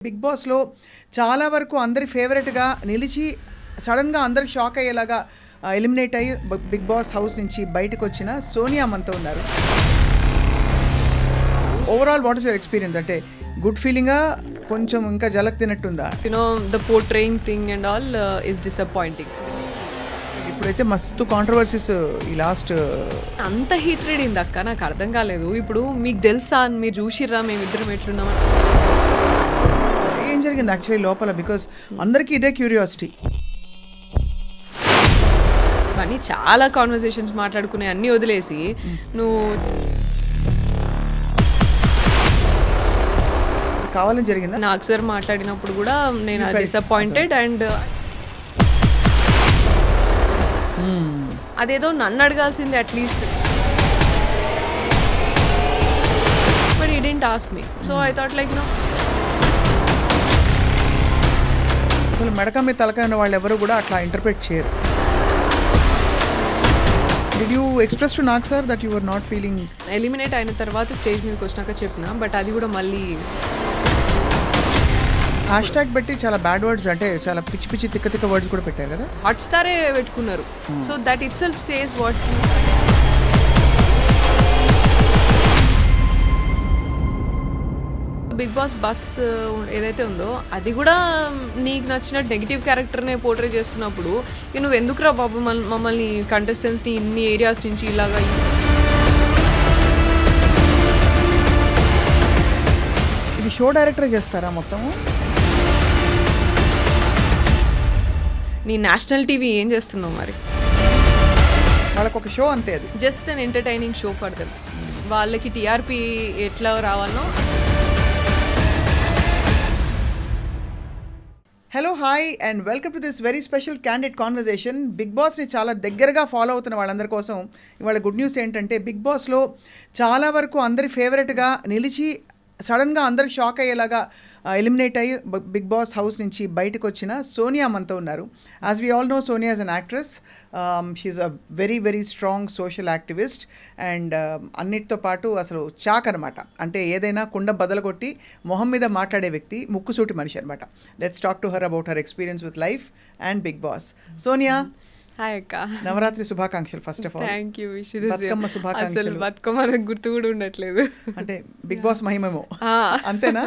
Big బాస్లో చాలా వరకు అందరి ఫేవరెట్గా నిలిచి సడన్గా అందరు షాక్ అయ్యేలాగా ఎలిమినేట్ అయ్యి బిగ్ బాస్ హౌస్ నుంచి బయటకు వచ్చిన సోనియా మనతో ఉన్నారు. Overall what is your experience? అంటే గుడ్ ఫీలింగా కొంచెం ఇంకా జలక్ తినట్టుందా? The portraying thing and all is disappointing. ఇప్పుడైతే మస్తు కాంట్రవర్సీస్ ఈ లాస్ట్ అంత హీట్రెడ్ అయింది అక్క, నాకు అర్థం కాలేదు. ఇప్పుడు మీకు తెలుసా, మీరు చూసిర్రా మేమిద్దరం ఎట్లున్నామా? ఏం జరిగింది యాక్చువల్లీ లోపల? బికాస్ అందరికీ ఇదే క్యూరియాసిటీ. కానీ చాలా కాన్వర్సేషన్స్ మాట్లాడుకునే అన్నీ వదిలేసి నువ్వు కావాలని జరిగిందా? నాకు సార్ మాట్లాడినప్పుడు కూడా నేను డిసప్పాయింటెడ్ అండ్ అదేదో నన్ను అడగాల్సింది at least, but he didn't ask me. So I thought like అసలు మెడక మీద తలకాయ ఉన్న వాళ్ళు ఎవరు కూడా అట్లా ఇంటర్ప్రిట్ చేయరు. Did you express to Nag sir that you are not feeling? Eliminate అయిన తర్వాత స్టేజ్ మీదకి వచ్చినాక చెప్పిన, బట్ అది కూడా మళ్ళీ హ్యాష్ ట్యాగ్ పెట్టి చాలా బ్యాడ్ వర్డ్స్, అంటే చాలా పిచ్చి పిచ్చి తిక్క తిక్క వర్డ్స్ కూడా పెట్టారు కదా. హాట్ స్టారే పెట్టుకున్నారు. So that itself says what. Bigg Boss Buzz ఏదైతే ఉందో అది కూడా నీకు నచ్చిన నెగిటివ్ క్యారెక్టర్నే పోర్ట్రే చేస్తున్నప్పుడు నువ్వు ఎందుకురా బాబు మమ్మల్ని కంటెస్టెంట్స్ని ఇన్ని ఏరియాస్ నుంచి ఇలాగా? ఇది షో డైరెక్టర్ చేస్తారా మొత్తం? నీ నేషనల్ టీవీ ఏం చేస్తున్నావు మరి? వాళ్ళకి ఒక షో అంతే, అది just an entertaining show for them. వాళ్ళకి టీఆర్పీ ఎట్లా రావాలనో. Hello, hi and welcome to this very special candid conversation. Big బాస్ని చాలా దగ్గరగా ఫాలో అవుతున్న వాళ్ళందరి కోసం ఇవాళ గుడ్ న్యూస్ ఏంటంటే, బిగ్ బాస్లో చాలా వరకు అందరి ఫేవరెట్గా నిలిచి సడన్గా అందరు షాక్ అయ్యేలాగా ఎలిమినేట్ అయ్యి బిగ్ బాస్ హౌస్ నుంచి బయటకు వచ్చిన సోనియా మనతో ఉన్నారు. As we all know, Sonia is an actress. She's a very very strong social activist and అన్నిటితో పాటు అసలు చాక్ అనమాట. అంటే ఏదైనా కుండ బదలగొట్టి మొహం మీద మాట్లాడే వ్యక్తి, ముక్కుసూటి మనిషి అనమాట. Let's talk to her about her experience with life and Bigg Boss. Sonia, hi అక్క. నవరాత్రి శుభాకాంక్షలు first of all. Thank you. Bathukamma శుభాకాంక్షలు. బతుకమ్మ నాకు గుర్తు కూడా ఉండట్లేదు. అంటే బిగ్ బాస్ మహిమేమో, అంతేనా?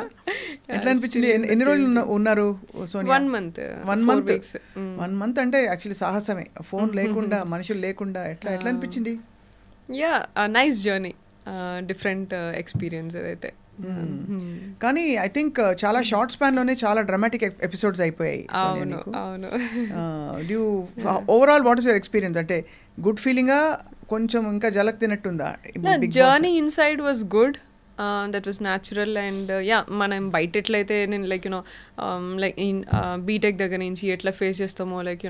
ఎట్లా అనిపించింది? ఎన్ని రోజులు ఉన్నారు సోనియా? 1 month. 1 month అంటే యాక్చువల్లీ సాహసమే. ఫోన్ లేకుండా, మనుషులు లేకుండా ఎట్లా అనిపించింది? Yeah, nice journey, different experience అదైతే. కానీ ఐ థింక్ చాలా షార్ట్ స్పాన్ లోనే చాలా డ్రామాటిక్ ఎపిసోడ్స్ అయిపోయాయి. అవును. Overall what is your experience? అంటే గుడ్ ఫీలింగా కొంచెం ఇంకా జలక్ తినట్టుందా? Journey inside was good, that was natural and yeah, మనం బయట ఎట్లయితే నేను లైక్ లైక్ బీటెక్ దగ్గర నుంచి ఎట్లా ఫేస్ చేస్తామో, లైక్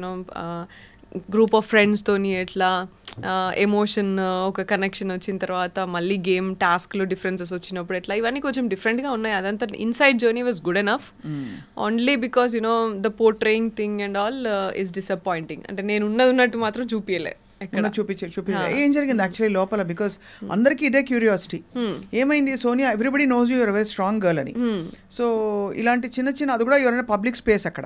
గ్రూప్ ఆఫ్ ఫ్రెండ్స్తోని ఎట్లా ఎమోషన్, ఒక కనెక్షన్ వచ్చిన తర్వాత మళ్ళీ గేమ్ టాస్క్లో డిఫరెన్సెస్ వచ్చినప్పుడు ఎట్లా, ఇవన్నీ కొంచెం డిఫరెంట్గా ఉన్నాయి. అదంతా inside journey was good enough. Only because the portraying thing and all is disappointing. అంటే నేను ఉన్నట్టు మాత్రం చూపించలే. ఏం జరిగింది యాక్చువల్లీ లోపల? బికాస్ అందరికీ ఇదే క్యూరియాసిటీ. ఏమైంది Sonia? Everybody knows you, you're very strong girl అని. సో ఇలాంటి చిన్న చిన్న, అది కూడా ఎవరైనా పబ్లిక్ స్పేస్, అక్కడ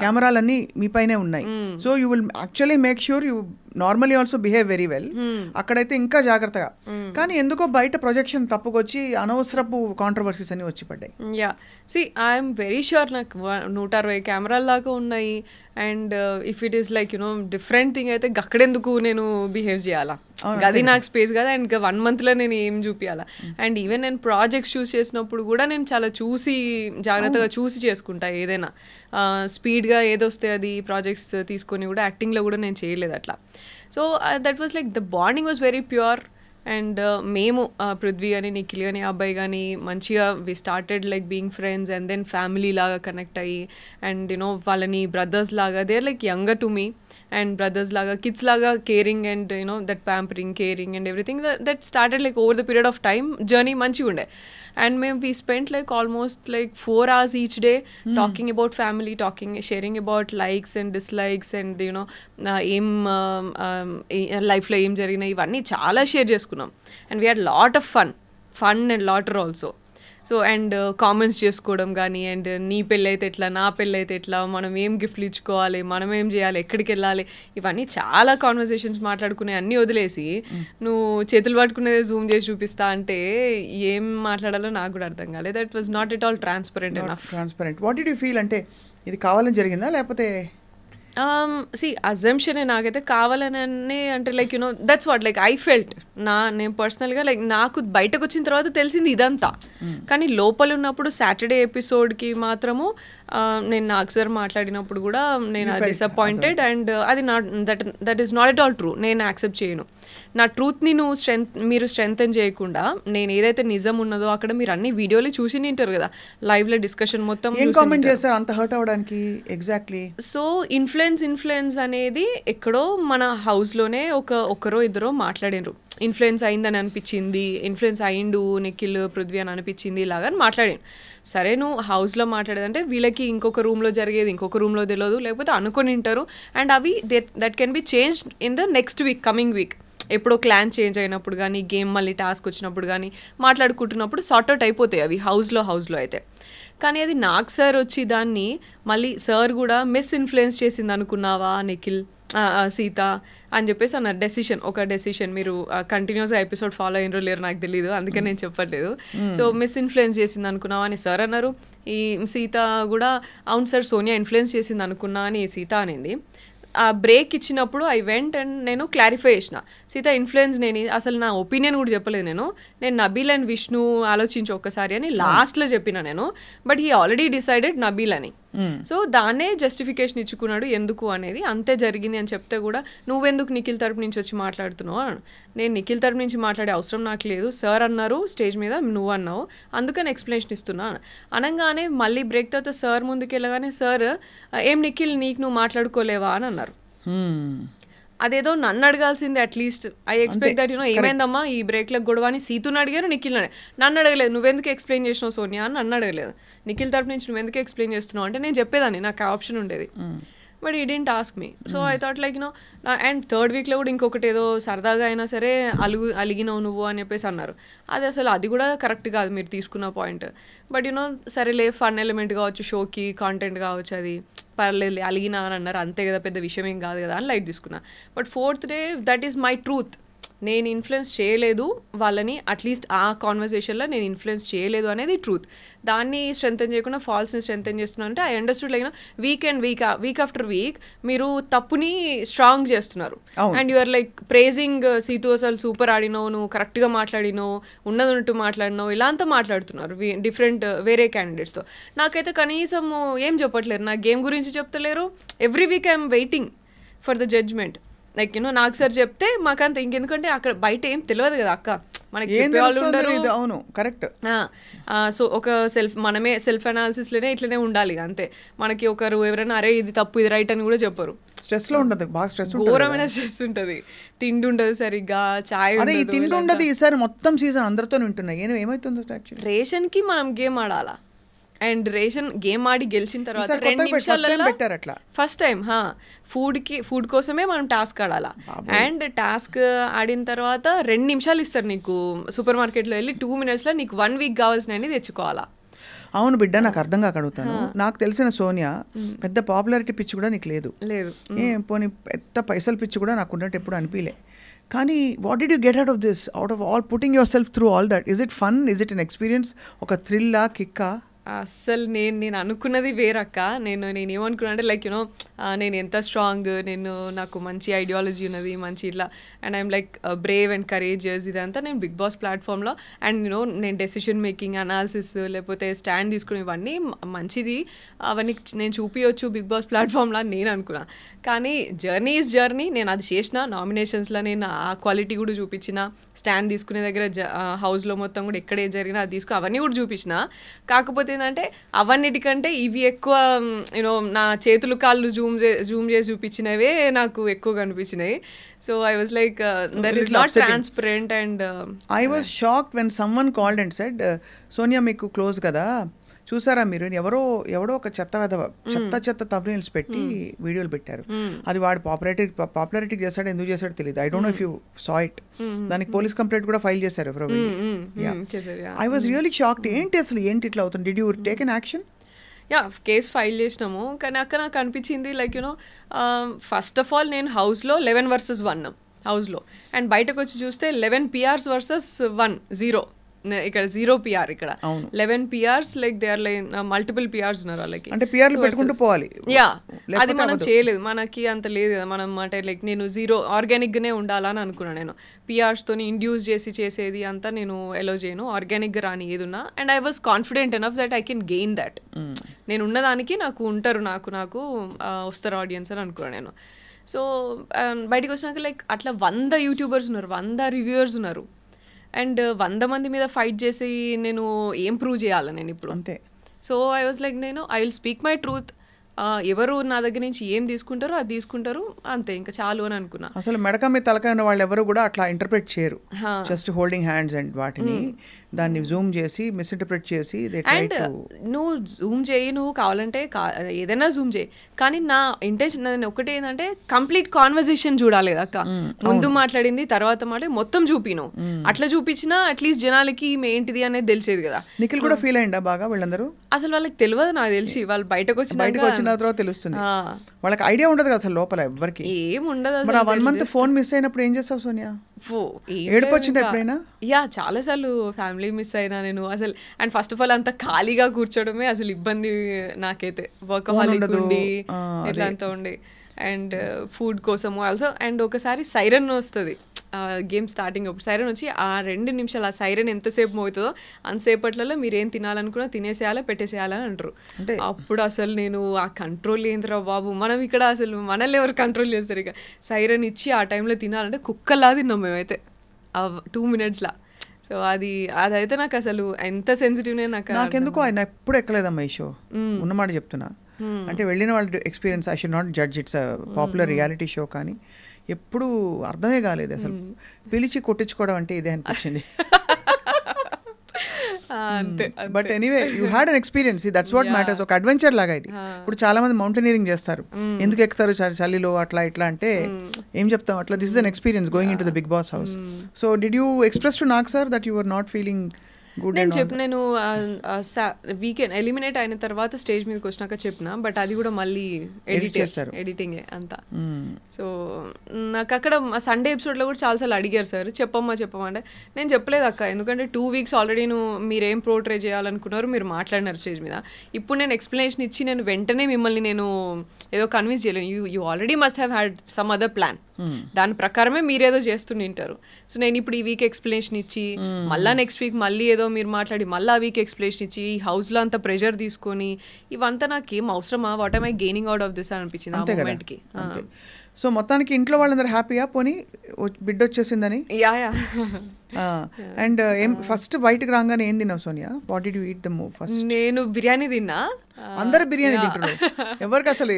కెమెరాలన్నీ మీ పైనే ఉన్నాయి. So you will actually make sure you normally also behave very well. అక్కడైతే ఇంకా జాగ్రత్తగా. కానీ ఎందుకో బయట ప్రొజెక్షన్ తప్పుకొచ్చి అనవసరపు కాంట్రవర్సీస్ అని వచ్చి పడ్డాయి. Yeah, see I'm very sure నాకు 160 కెమెరాల దాకా ఉన్నాయి. And if it is like different thing అయితే అక్కడెందుకు నేను బిహేవ్ చేయాలా? అది నాకు స్పేస్ కదా. అండ్ 1 monthలో నేను ఏం చూపించాలా? అండ్ ఈవెన్ నేను ప్రాజెక్ట్స్ చూస్ చేసినప్పుడు కూడా నేను చాలా చూసి, జాగ్రత్తగా చూసి చేసుకుంటా. ఏదైనా స్పీడ్గా ఏదొస్తే అది ప్రాజెక్ట్స్ తీసుకొని కూడా యాక్టింగ్లో కూడా నేను చేయలేదు అట్లా. So that was like the bonding was very pure. And మేము పృథ్వీ కానీ, నిఖిల్ కానీ, అబ్బాయి కానీ మంచిగా we started like being friends and then family లాగా కనెక్ట్ అయ్యి, అండ్ వాళ్ళని బ్రదర్స్ లాగా, they are like younger to me and brothers లాగా, కిడ్స్ లాగా caring and that pampering, caring and everything that started like over the period of time. Journey మంచిగా ఉండే. And మేము we spent like almost like 4 hours each day talking about family, sharing about likes and dislikes and ఏం లైఫ్లో ఏం జరిగినాయి, ఇవన్నీ చాలా share చేసుకున్నాం. And we had lot of fun and laughter also. So and comments చేసుకోవడం కానీ, అండ్ నీ పెళ్ళైతే ఎట్లా, నా పెళ్ళైతే ఎట్లా, మనం ఏం గిఫ్ట్లు ఇచ్చుకోవాలి, మనం ఏం చేయాలి, ఎక్కడికి వెళ్ళాలి, ఇవన్నీ చాలా కాన్వర్సేషన్స్ మాట్లాడుకునే అన్నీ వదిలేసి నువ్వు చేతులు పట్టుకునేది జూమ్ చేసి చూపిస్తా అంటే ఏం మాట్లాడాలో నాకు కూడా అర్థం కాలేదు. That was not at all transparent enough. What did you feel? అంటే ఇది కావాలని జరిగిందా లేకపోతే అజంప్షనే నాకైతే కావాలని, అంటే like you know that's what like I felt. నేను పర్సనల్గా లైక్ నాకు బయటకు వచ్చిన తర్వాత తెలిసింది ఇదంతా, కానీ లోపల ఉన్నప్పుడు సాటర్డే ఎపిసోడ్కి మాత్రము నేను నాగ్ సార్ మాట్లాడినప్పుడు కూడా నేను డిసప్పాయింటెడ్, అండ్ అది not that is not at all true. నేను యాక్సెప్ట్ చేయను. నా ట్రూత్ని మీరు స్ట్రెంగ్తెన్ చేయకుండా నేను ఏదైతే నిజం ఉన్నదో అక్కడ మీరు అన్ని వీడియోలు చూసి నింటారు కదా, లైవ్లో డిస్కషన్ మొత్తం కామెంట్ చేస్తారు అంత హర్ట్ అవడానికి. ఎగ్జాక్ట్లీ. సో ఇన్ఫ్లుయెన్స్ అనేది ఎక్కడో మన హౌస్లోనే ఒకరో ఇద్దరో మాట్లాడారు, ఇన్ఫ్లుయెన్స్ అయిందని అనిపించింది, ఇన్ఫ్లుయెన్స్ అయిండు నిఖిల్ పృథ్వీ అని అనిపించింది ఇలాగా అని మాట్లాడాను. సరే నువ్వు హౌస్లో మాట్లాడేదంటే వీళ్ళకి ఇంకొక రూమ్లో జరిగేది ఇంకొక రూమ్లో తెలియదు, లేకపోతే అనుకుని ఉంటారు, అండ్ అవి that can be change in the next week, coming week. ఎప్పుడో క్లాన్ చేంజ్ అయినప్పుడు కానీ, గేమ్ మళ్ళీ టాస్క్ వచ్చినప్పుడు కానీ మాట్లాడుకుంటున్నప్పుడు సార్ట్అవుట్ అయిపోతాయి అవి హౌస్లో అయితే. కానీ అది నాగ్ సార్ వచ్చి దాన్ని మళ్ళీ సార్ కూడా మిస్ఇన్ఫ్లుయెన్స్ చేసింది అనుకున్నావా నిఖిల్, సీత అని చెప్పేసి అన్నారు. డెసిషన్ మీరు కంటిన్యూస్గా ఎపిసోడ్ ఫాలో అయినరో లేరు నాకు తెలియదు, అందుకని నేను చెప్పట్లేదు. సో మిస్ఇన్ఫ్లుయెన్స్ చేసింది అనుకున్నావా అని సార్ అన్నారు. ఈ సీత కూడా అవును సార్ సోనియా ఇన్ఫ్లుయెన్స్ చేసింది అనుకున్నా అని సీత అనింది. ఆ బ్రేక్ ఇచ్చినప్పుడు ఐ వెంట్ అండ్ నేను క్లారిఫై చేసిన, సీత ఇన్ఫ్లుయెన్స్ నేను అసలు నా ఒపీనియన్ కూడా చెప్పలేదు, నేను నబీల్ అండ్ విష్ణు ఆలోచించి ఒక్కసారి అని లాస్ట్లో చెప్పిన నేను, but he already decided Nabeel అని. సో దాన్నే జస్టిఫికేషన్ ఇచ్చుకున్నాడు ఎందుకు అనేది, అంతే జరిగింది అని చెప్తే కూడా నువ్వెందుకు నిఖిల్ తరపు నుంచి వచ్చి మాట్లాడుతున్నావు అన్నాడు. నేను నిఖిల్ తరపు నుంచి మాట్లాడే అవసరం నాకు లేదు, సార్ అన్నారు స్టేజ్ మీద, నువ్వు అన్నావు, అందుకని ఎక్స్ప్లెనేషన్ ఇస్తున్నా అనగానే మళ్ళీ బ్రేక్ తర్వాత సార్ ముందుకు వెళ్ళగానే సార్ ఏం నిఖిల్ నీకు నువ్వు మాట్లాడుకోలేవా అని అన్నారు. అదేదో నన్ను అడగాల్సింది at least. I expect that you know ఏమైందమ్మా ఈ బ్రేక్లకు గొడవ అని సీతుని అడిగారు, నిఖిల్ నన్ను అడగలేదు. నువ్వెందుకు ఎక్స్ప్లెయిన్ చేసినావు సోనియా అని నన్ను అడగలేదు. నిఖిల్ తరపు నుంచి నువ్వెందుకు ఎక్స్ప్లెయిన్ చేస్తున్నావు అంటే నేను చెప్పేదాన్ని, నాకు ఆప్షన్ ఉండేది, బట్ ఈ didn't ask me. So I thought like you know, and third వీక్లో కూడా ఇంకొకటి ఏదో సరదాగా అయినా సరే అలిగినావు నువ్వు అని చెప్పేసి అన్నారు. అది కూడా కరెక్ట్ కాదు మీరు తీసుకున్న పాయింట్. బట్ యూనో సరేలే ఫన్ ఎలిమెంట్ కావచ్చు, షోకి కాంటెంట్ కావచ్చు, అది పర్లేదు అలిగినా అని అన్నారు, అంతే కదా పెద్ద విషయం ఏం కాదు కదా అని లైట్ తీసుకున్నా. But fourth day that is my truth. నేను ఇన్ఫ్లుయెన్స్ చేయలేదు వాళ్ళని, అట్లీస్ట్ ఆ కాన్వర్సేషన్లో నేను ఇన్ఫ్లుయెన్స్ చేయలేదు అనేది ట్రూత్. దాన్ని స్ట్రెంథెన్ చేయకుండా ఫాల్స్ని స్ట్రెంథెన్ చేస్తున్నా అంటే I understood like week after week మీరు తప్పుని స్ట్రాంగ్ చేస్తున్నారు, and you're like praising Situ అసలు సూపర్ ఆడినావు, నువ్వు కరెక్ట్గా మాట్లాడినావు, ఉన్నట్టు మాట్లాడినావు, ఇలా అంతా మాట్లాడుతున్నారు డిఫరెంట్ వేరే క్యాండిడేట్స్తో. నాకైతే కనీసం ఏం చెప్పట్లేరు, నా గేమ్ గురించి చెప్తలేరు. Every week I'm waiting for the judgement. Like you know నాకు సార్ చెప్తే మాకంత ఇంకెందుకంటే అక్కడ బయట ఏం తెలియదు కదా అక్క, మనకి చెప్పేవాళ్ళు ఉండరు. అవును కరెక్ట్. సో ఒక మనమే సెల్ఫ్ అనాలిసిస్లోనే ఇట్లనే ఉండాలి అంతే. మనకి ఒకరు ఎవరైనా అరే ఇది తప్పు ఇది రైట్ అని కూడా చెప్పరు. స్ట్రెస్లో ఉంటుంది, బాగా స్ట్రెస్, ఘోరమైన స్ట్రెస్ ఉంటుంది, తిండి ఉండదు సరిగ్గా, చాయ్ తిండి ఉండదు. ఈసారి మొత్తం సీజన్ అందరితో వింటున్నాయి ఏమైతుందో. రేషన్కి మనం గేమ్ ఆడాలా, అండ్ రేషన్ గేమ్ ఆడి గెలిచిన తర్వాత 2 నిమిషాలలో ఫస్ట్ టైం ఫుడ్ కోసమే మనం టాస్క్ ఆడాలా, అండ్ టాస్క్ ఆడిన తర్వాత 2 నిమిషాలు ఇస్తారు నీకు సూపర్ మార్కెట్లో వెళ్ళి 2 minutesలో నీకు 1 week కావాల్సినవి తెచ్చుకోవాలా. అవును బిడ్డ, నాకు అర్థం కాక అడుగుతాను. నాకు తెలిసిన సోనియా పెద్ద పాపులారిటీ పిచ్చి కూడా నీకు లేదు, పోనీ పెద్ద పైసలు పిచ్చి కూడా నాకు ఉన్నట్టు ఎప్పుడు అనిపించలే. కానీ what did you get out of this, out of all putting your self through all that? Is it fun, is it an experience, ఒక థ్రిల్లా, కిక్కా? అస్సలు నేను అనుకున్నది వేరక్క. నేను ఏమనుకున్నా అంటే లైక్ యూనో నేను ఎంత స్ట్రాంగ్, నాకు మంచి ఐడియాలజీ ఉన్నది, మంచి ఇట్లా, and I'm like Brave and courageous, ఇదంతా నేను బిగ్ బాస్ ప్లాట్ఫామ్లో, అండ్ నేను డెసిషన్ మేకింగ్, అనాలిసిస్, లేకపోతే స్టాండ్ తీసుకుని ఇవన్నీ మంచిది, అవన్నీ నేను చూపించవచ్చు బిగ్ బాస్ ప్లాట్ఫామ్లో అని నేను అనుకున్నా. కానీ జర్నీ ఈజ్ జర్నీ. నేను అది చేసిన నామినేషన్స్లో, నేను ఆ క్వాలిటీ కూడా చూపించిన, స్టాండ్ తీసుకునే దగ్గర హౌస్లో మొత్తం కూడా ఎక్కడే జరిగినా అది అవన్నీ కూడా చూపించిన. కాకపోతే ఏంటంటే అవన్నిటికంటే ఇవి ఎక్కువ యూనో నా చేతులు కాళ్ళు జూమ్ చేసి చూపించినవే నాకు ఎక్కువ కనిపించినాయి. So I was like that is not transparent. And I was shocked when someone called and said, Sonia మీకు క్లోజ్ కదా, చూసారా మీరు, ఎవడో ఒక చెత్త తబ్రీల్స్ పెట్టి వీడియోలు పెట్టారు. అది వాడు పాపులారిటీకి చేస్తాడు, ఎందుకు చేస్తాడో తెలియదు. I don't know if you saw it. దానికి పోలీస్ కంప్లైంట్ కూడా ఫైల్ చేశారు ఎవరో. I was really shocked. ఏంటి ఇట్లా అవుతుంది? Did you take an action? Case file చేసినాము, కానీ అక్కడ నాకు అనిపించింది like you know first of all నేను హౌస్లో 11 versus 1 హౌస్లో, అండ్ బయటకు వచ్చి చూస్తే 11 PRs versus 1 0. ఇక్కడ 0 PR, ఇక్కడ 11 PRs, like they are like multiple PRs ఉన్నారు వాళ్ళకి. అంటే PRలు పెట్టుకుంటూ పోవాలి. అది మనం చేయలేదు, మనకి అంత లేదు కదా. మనం అంటే లైక్ నేను 0 ఆర్గానిక్గానే ఉండాలని అనుకున్నాను. నేను PRస్తోని ఇండ్యూస్ చేసేది అంతా నేను ఎలో చేయను, ఆర్గానిక్గా రాని ఏదున్నా. And I was confident enough that I can gain that. నేను ఉన్నదానికి నాకు ఉంటారు, నాకు వస్తారు ఆడియన్స్ అని అనుకున్నాను నేను. సో బయటకు వచ్చినాక లైక్ అట్లా 100 యూట్యూబర్స్ ఉన్నారు, 100 రివ్యూవర్స్ ఉన్నారు, అండ్ 100 మంది మీద ఫైట్ చేసి నేను ఏం ప్రూవ్ చేయాలి నేను ఇప్పుడు? అంతే. So I was like I will speak my truth. ఎవరు నా దగ్గర నుంచి ఏం తీసుకుంటారో అది తీసుకుంటారు, అంతే, ఇంకా చాలు అని అనుకున్నా. అసలు మెడక మీద తలకాయ ఉన్న వాళ్ళు ఎవరు కూడా అట్లా ఇంటర్ప్రెట్ చేయరు. జస్ట్ హోల్డింగ్ హ్యాండ్స్ అండ్ వాటిని దాన్ని జూమ్ చేసి మిస్ఇంటర్ప్రెట్ చేసి అండ్ నువ్వు జూమ్ చేయి, నువ్వు కావాలంటే ఏదైనా జూమ్ చేయి, కానీ నా ఇంటెన్షన్ ఒకటి ఏంటంటే కంప్లీట్ కాన్వర్సేషన్ చూడాలి అక్క. ముందు మాట్లాడింది తర్వాత మొత్తం చూపిను. అట్లా చూపించినా అట్లీస్ట్ జనాలకి ఈమె ఏంటిది అనేది తెలిసేది కదా. నిఖిల్ కూడా ఫీల్ అయ్యిందా బాగా? వీళ్ళందరూ అసలు వాళ్ళకి తెలియదు, నాకు తెలిసి వాళ్ళు బయటకు వచ్చిన తర్వాత తెలుస్తుంది. వాళ్ళకి ఐడియా ఉండదు కదా అసలు లోపల ఎవ్వరికి ఏం ఉండదు. 1 month ఫోన్ మిస్ అయినప్పుడు ఏం చేస్తావు సోనియా? ఏడుపు వచ్చింది ఎప్పుడైనా? చాలా సార్లు ఫ్యామిలీ మిస్ అయినా నేను అసలు. అండ్ ఫస్ట్ ఆఫ్ ఆల్ అంత ఖాళీగా కూర్చోవడమే అసలు ఇబ్బంది నాకైతే. వర్కహాలిక్ ఉండి ఇట్లా అంతా ఉండి, అండ్ ఫుడ్ కోసము ఆల్సో. అండ్ ఒకసారి సైరన్ వస్తుంది గేమ్ స్టార్టింగ్ అప్పుడు. సైరన్ వచ్చి ఆ 2 నిమిషాలు ఆ సైరన్ ఎంతసేపు మోగుతుందో అంతసేపట్లలో మీరు ఏం తినాలనుకున్నా తినేసేయాలా పెట్టేసేయాలని అంటారు. అప్పుడు అసలు నేను ఆ కంట్రోల్ ఏందిరా బాబు, మనం ఇక్కడ అసలు మనల్ని ఎవరు కంట్రోల్ చేస్తారు? ఇక సైరన్ ఇచ్చి ఆ టైంలో తినాలంటే కుక్కలా తిన్నాం మేమైతే ఆ 2 minutes. సో అదైతే నాకు అసలు ఎంత సెన్సిటివ్ నాకెందుకు ఆయన ఎప్పుడు ఎక్కలేదమ్మా ఈ షో, ఉన్నమాట చెప్తున్నా. అంటే వెళ్ళిన వాళ్ళ experience, I should not judge, it's popular reality show, కానీ ఎప్పుడు అర్థమే కాలేదు అసలు. పిలిచి కొట్టించుకోవడం అంటే ఇదే అనిపించింది. But anyway you had an experience, that's what matters. ఒక అడ్వెంచర్ లాగా ఇది. ఇప్పుడు చాలా మంది మౌంటైనీరింగ్ చేస్తారు, ఎందుకు ఎక్కుతారు చలిలో అట్లా ఇట్లా అంటే ఏం చెప్తాం అట్లా. This is an experience going into the Bigg Boss house. So did you express to Nag sir that you are not feeling good? నేను వీకెండ్ ఎలిమినేట్ అయిన తర్వాత స్టేజ్ మీదకి వచ్చినాక చెప్పిన, బట్ అది కూడా మళ్ళీ ఎడిటింగే అంతా. సో నాకు అక్కడ సండే ఎపిసోడ్లో కూడా చాలాసార్లు అడిగారు సార్ చెప్పమ్మా అంటే నేను చెప్పలేదు అక్క, ఎందుకంటే 2 weeks ఆల్రెడీ మీరేం పోర్ట్రే చేయాలనుకున్నారు మీరు మాట్లాడినారు స్టేజ్ మీద. ఇప్పుడు నేను ఎక్స్ప్లెనేషన్ ఇచ్చి నేను వెంటనే మిమ్మల్ని నేను ఏదో కన్విన్స్ చేయలేను. You already must have had some other plan, దాని ప్రకారమే మీరేదో చేస్తుంటారు. సో నేను ఇప్పుడు ఈ వీక్ ఎక్స్ప్లెనేషన్ ఇచ్చి మళ్ళీ నెక్స్ట్ వీక్ మళ్ళీ ఏదో మీరు మాట్లాడి మళ్ళీ ఆ వీక్ ఎక్స్ప్లెనేషన్ ఇచ్చి ఈ హౌస్లో అంత ప్రెషర్ తీసుకొని ఇవంతా నాకేం అవసరమా? What I gaining out of this అనిపించింది ఆ మూమెంట్కి. సో మొత్తానికి ఇంట్లో వాళ్ళందరూ హ్యాపీయా పోనీ బిడ్డ వచ్చేసిందని? అండ్ ఏం ఫస్ట్ బయటకు రాగానే ఏం తిన్నావు Sonia? What did you eat the first? నేను బిర్యానీ తిన్నా. అందరు బిర్యానీ తింటున్నారు, ఎవరికి అసలు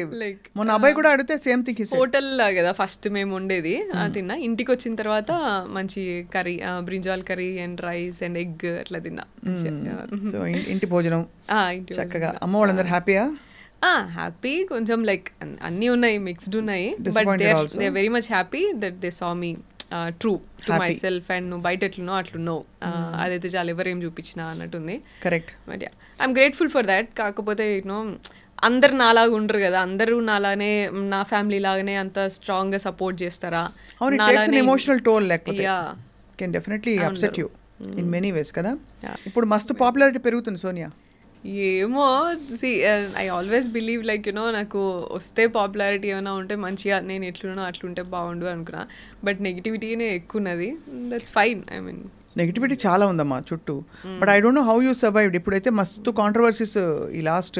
మొన్న అబ్బాయి కూడా అడిగితే సేమ్ థింగ్. హోటల్ కదా ఫస్ట్ మేము ఉండేది, తిన్నా. ఇంటికి వచ్చిన తర్వాత మంచి curry, brinjal curry and rice and egg అట్లా తిన్నా. సో ఇంటి భోజనం చక్కగా. అమ్మ వాళ్ళందరూ హ్యాపీయా? హ్యాపీ, కొంచెం లైక్ అన్నీ ఉన్నాయి, మిక్స్డ్ ఉన్నాయి, but they very much happy that they saw me true to myself and నువ్వు బయట ఎట్లున్నావు అట్లున్నావు, అదైతే చాలా ఎవరేం చూపించినా అన్నట్టుంది. Correct. But I'm grateful for that. కాకపోతే అందరు నాలాగా ఉండరు కదా, అందరూ నాలానే నా ఫ్యామిలీ లాగానే అంత స్ట్రాంగ్ గా సపోర్ట్ చేస్తారా? ఎమోషనల్ టోల్ లేకపోతే can definitely upset you in many ways కదా. ఇప్పుడు మస్తు పాపులారిటీ పెరుగుతుంది సోనియా. ఏమో, ఐ ఆల్వేస్ బిలీవ్ లైక్ నాకు వస్తే పాపులారిటీ ఏమైనా ఉంటే మంచిగా నేను ఎట్లున్నా అట్లుంటే బాగుండు అనుకున్నా, బట్ నెగిటివిటీనే ఎక్కువ ఉన్నది. That's fine. I mean negativity చాలా ఉందమ్మా చుట్టూ, but I don't know how you survived. ఇప్పుడైతే మస్తు కాంట్రవర్సీస్ ఈ లాస్ట్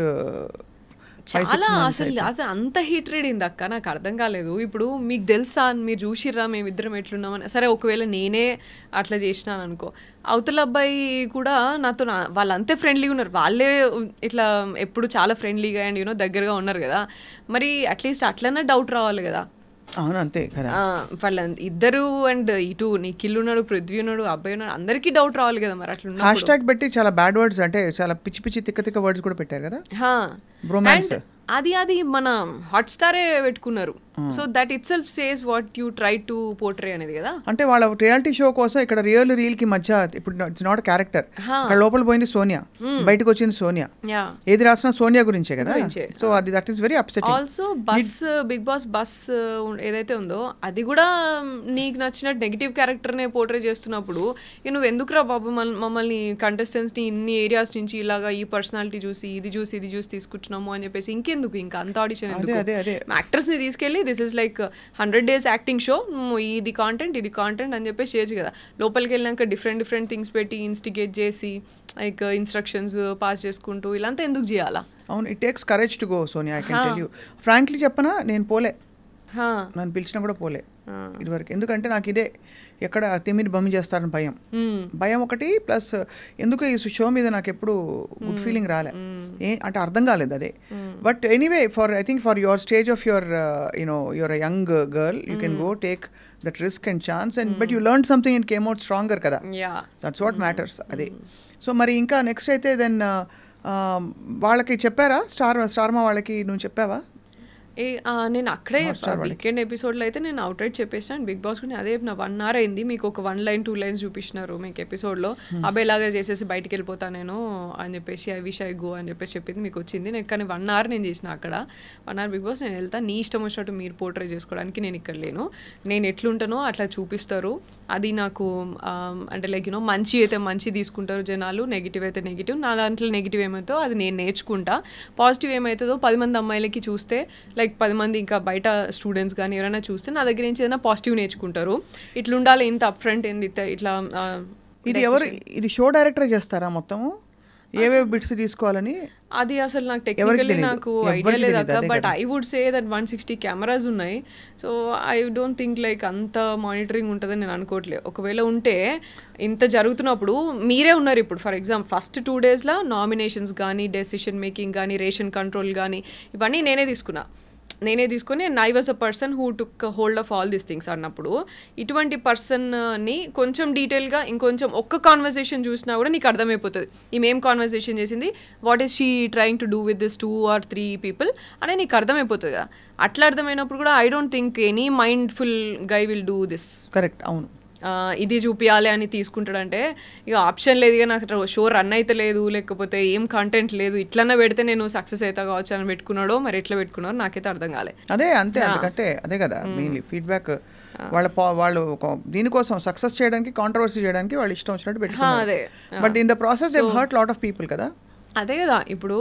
చాలా, అసలు అది అంత హీట్రేడ్ అయింది అక్క, నాకు అర్థం కాలేదు. ఇప్పుడు మీకు తెలుసా, మీరు చూసిర్రా మేమిద్దరం ఎట్లున్నామని? సరే ఒకవేళ నేనే అట్లా చేసినాను అనుకో, అవతల అబ్బాయి కూడా నాతో వాళ్ళు అంతే ఫ్రెండ్లీగా ఉన్నారు, వాళ్ళే ఇట్లా ఎప్పుడు చాలా ఫ్రెండ్లీగా అండ్ దగ్గరగా ఉన్నారు కదా, మరి అట్లీస్ట్ అట్లనే డౌట్ రావాలి కదా. అవును అంతే కదా. వాళ్ళ ఇద్దరు అండ్ ఇటు నిఖిల్ ఉన్నాడు, పృథ్వీ ఉన్నాడు, అబ్బాయి ఉన్నాడు, అందరికీ డౌట్ రావాలి కదా మరి అట్లా. హ్యాష్ ట్యాగ్ పెట్టి చాలా బ్యాడ్ వర్డ్స్ అంటే చాలా పిచ్చి పిచ్చి తిక్క తిక్క వర్డ్స్ కూడా పెట్టారు కదా. బ్రొమాన్స్ అది మన హాట్ స్టారే పెట్టుకున్నారు. So that itself says what you try to portray అనేది కదా. అంటే వాళ్ళ రియాలిటీ షో కోసం ఇక్కడ రియల్ కి మధ్య ఇప్పుడు ఇట్స్ నాట్ క్యారెక్టర్. అక్కడ లోపల పోయింది సోనియా, బయటకు వచ్చింది సోనియా, ఏది రాసినా సోనియా గురించే కదా. సో అది that is very upsetting. Also Bigg Boss Buzz ఏదైతే ఉందో అది కూడా నీకు నచ్చిన నెగిటివ్ క్యారెక్టర్నే పోర్ట్రే చేస్తున్నప్పుడు నువ్వు ఎందుకురా బాబు మమ్మల్ని కంటెస్టెంట్స్ని ఇన్ని ఏరియాస్ నుంచి ఇలాగా ఈ పర్సనాలిటీ చూసి ఇది చూసి తీసుకుంటున్నాము అని చెప్పేసి ఇంకెందుకు ఇంకా అంత ఆడిషన్ ఎందుకు? యాక్టర్స్ని తీసుకెళ్ళి this is like 100 days acting show, ఇది కాంటెంట్ అని చెప్పేసి చేయొచ్చు కదా. లోపలికి వెళ్ళినాక డిఫరెంట్ థింగ్స్ పెట్టి ఇన్స్టిగేట్ చేసి లైక్ ఇన్స్ట్రక్షన్స్ పాస్ చేసుకుంటూ ఇలాంతా ఎందుకు చేయాలా? అవును, it takes courage to go Sonia. I can tell you frankly చెప్పనా, నేను పోలే, నన్ను పిలిచినా కూడా పోలే ఇదివరకు. ఎందుకంటే నాకు ఇదే ఎక్కడ తిమ్మిని బమ్మి చేస్తారని భయం ఒకటి, ప్లస్ ఎందుకు ఈ షో మీద నాకు ఎప్పుడు గుడ్ ఫీలింగ్ రాలే, అంటే అర్థం కాలేదు అదే. But anyway I think for your stage of your your uh young girl you can go take that risk and chance and but you learn something and came out stronger కదా. That's what matters. అదే. So మరి ఇంకా next అయితే then వాళ్ళకి చెప్పారా స్టార్మా వాళ్ళకి, నువ్వు చెప్పావా? నేను అక్కడే వీకెండ్ ఎపిసోడ్లో అయితే నేను అవుట్ రైట్ చెప్పేసాను. బిగ్ బాస్ కూడా అదే చెప్పిన 1 hour అయింది, మీకు ఒక 1 line 2 lines చూపించినారు మీకు ఎపిసోడ్లో, అబ్బాయిలాగా చేసేసి బయటికి వెళ్ళిపోతా నేను అని చెప్పేసి ఐ విష్ ఐ గో అని చెప్పేసి చెప్పింది మీకు వచ్చింది. నేను కానీ 1 hour నేను చేసిన అక్కడ 1 hour బిగ్ బాస్ నేను వెళ్తా, నీ ఇష్టం వచ్చినట్టు మీరు పోర్ట్రే చేసుకోవడానికి నేను ఇక్కడ లేను, నేను ఎట్లుంటానో అట్లా చూపిస్తారు. అది నాకు అంటే లైక్ మంచి అయితే మంచి తీసుకుంటారు జనాలు, నెగిటివ్ అయితే నెగిటివ్, నా దాంట్లో నెగిటివ్ ఏమవుతుందో అది నేను నేర్చుకుంటా, పాజిటివ్ ఏమవుతుందో 10 మంది అమ్మాయిలకి చూస్తే లైక్ 10 మంది ఇంకా బయట స్టూడెంట్స్ కానీ ఎవరైనా చూస్తే నా దగ్గర నుంచి ఏదైనా పాజిటివ్ నేర్చుకుంటారు. ఇట్లా ఉండాలి, ఇంత అప్ ఫ్రంట్ ఏంది ఇట్లా. ఇది షో డైరెక్టర్ చేస్తారా మొత్తము, ఏవేవి బిట్స్ తీసుకోవాలని? అది అసలు నాకు టెక్నికల్లీ నాకు ఐడియా లేదాక, but I would say that 160 cameras ఉన్నాయి. So I don't think like అంత మానిటరింగ్ ఉంటుందని నేను అనుకోవట్లేదు. ఒకవేళ ఉంటే ఇంత జరుగుతున్నప్పుడు మీరే ఉన్నారు ఇప్పుడు. ఫర్ ఎగ్జాంపుల్ ఫస్ట్ 2 daysలో నామినేషన్స్ కానీ, డెసిషన్ మేకింగ్ కానీ, రేషన్ కంట్రోల్ కానీ ఇవన్నీ నేనే తీసుకొని I was a person who took hold of all these things అన్నప్పుడు, ఇటువంటి పర్సన్ని కొంచెం డీటెయిల్గా ఇంకొంచెం ఒక్క కాన్వర్సేషన్ చూసినా కూడా నీకు అర్థమైపోతుంది ఈమె ఏం కాన్వర్సేషన్ చేసింది, what is she trying to do with this 2 or 3 people అనేది నీకు అర్థమైపోతుంది కదా. అట్లా అర్థమైనప్పుడు కూడా I don't think any mindful guy will do this. Correct. అవును, ఇది చూపించాలి అని తీసుకుంటాడంటే ఇక ఆప్షన్ లేదు, ఇక నాకు షో రన్ అయితే లేదు, లేకపోతే ఏం కంటెంట్ లేదు, ఇట్లన్నా పెడితే నేను సక్సెస్ అవుతా కావచ్చు అని పెట్టుకున్నాడో మరి ఎట్లా పెట్టుకున్నాడో నాకైతే అర్థం కాలే. అదే అంతే, అందుకంటే అదే కదా మెయిన్లీ ఫీడ్బ్యాక్. వాళ్ళు దీనికోసం సక్సెస్ చేయడానికి, కాంట్రవర్సీ చేయడానికి వాళ్ళు ఇష్టం వచ్చినట్టు పెట్టుకున్నారు. But in the process they hurt lot of people కదా. అదే కదా. ఇప్పుడు